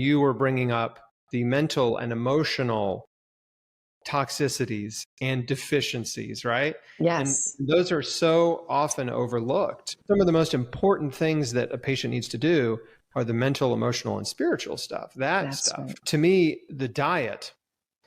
you were bringing up the mental and emotional toxicities and deficiencies, right? Yes. And those are so often overlooked. Some of the most important things that a patient needs to do are the mental, emotional, and spiritual stuff. That's stuff. Right. To me, the diet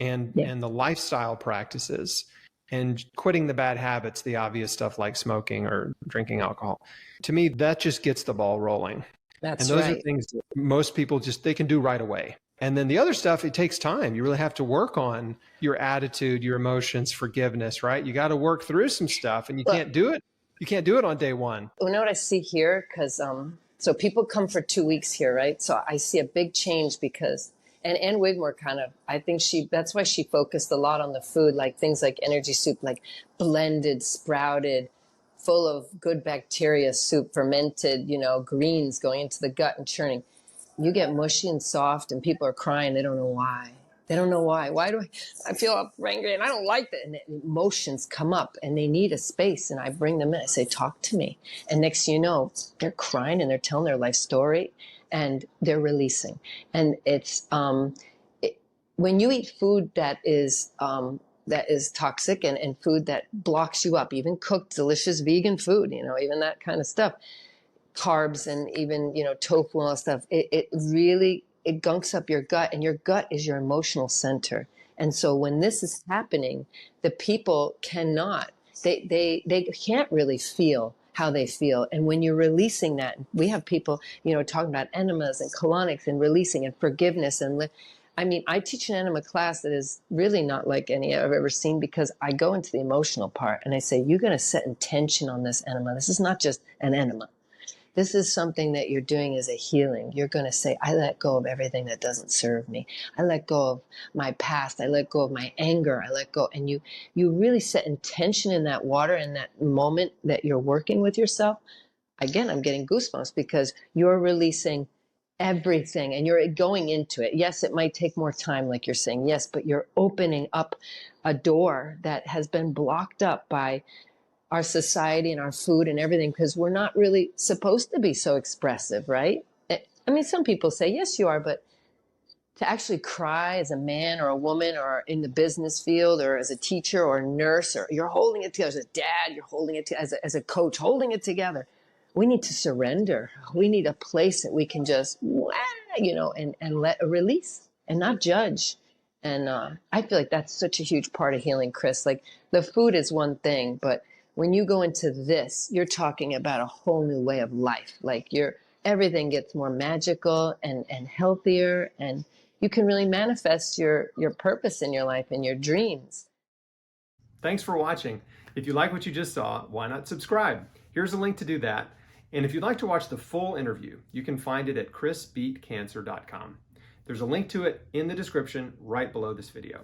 and the lifestyle practices and quitting the bad habits, the obvious stuff like smoking or drinking alcohol, to me, that just gets the ball rolling. That's and those are things that most people they can do right away. And then the other stuff, it takes time. You really have to work on your attitude, your emotions, forgiveness, right? You got to work through some stuff, and you can't do it. You can't do it on day one. You know what I see here? Because so people come for 2 weeks here, right? So I see a big change because, and Ann Wigmore kind of, I think that's why she focused a lot on the food, like things like energy soup, like blended, sprouted, full of good bacteria soup, fermented, greens going into the gut and churning. You get mushy and soft and people are crying. They don't know why. They don't know why. Why do I feel angry and I don't like that? And emotions come up and they need a space. And I bring them in. I say, talk to me. And next thing you know, they're crying and they're telling their life story and they're releasing. And it's, when you eat food that is toxic and food that blocks you up, even cooked, delicious vegan food, even that kind of stuff, carbs and even, tofu and all that stuff, it really gunks up your gut, and your gut is your emotional center. And so when this is happening, the people cannot, they can't really feel how they feel. And when you're releasing that, we have people, talking about enemas and colonics and releasing and forgiveness. And I teach an enema class that is really not like any I've ever seen, because I go into the emotional part and I say, you're going to set intention on this enema. This is not just an enema. This is something that you're doing as a healing. You're going to say, I let go of everything that doesn't serve me. I let go of my past. I let go of my anger. I let go. And you really set intention in that water, in that moment that you're working with yourself. Again, I'm getting goosebumps because you're releasing everything and you're going into it. Yes, it might take more time, like you're saying. Yes, but you're opening up a door that has been blocked up by our society and our food and everything, because we're not really supposed to be so expressive, right? Some people say, yes, you are, but to actually cry as a man or a woman or in the business field or as a teacher or a nurse, or you're holding it together as a dad, you're holding it together as a coach, holding it together. We need to surrender. We need a place that we can just, and let a release and not judge. And I feel like that's such a huge part of healing, Chris. Like the food is one thing, but when you go into this, you're talking about a whole new way of life. Like everything gets more magical and healthier, and you can really manifest your purpose in your life and your dreams. Thanks for watching. If you like what you just saw, why not subscribe? Here's a link to do that. And if you'd like to watch the full interview, you can find it at chrisbeatcancer.com. There's a link to it in the description right below this video.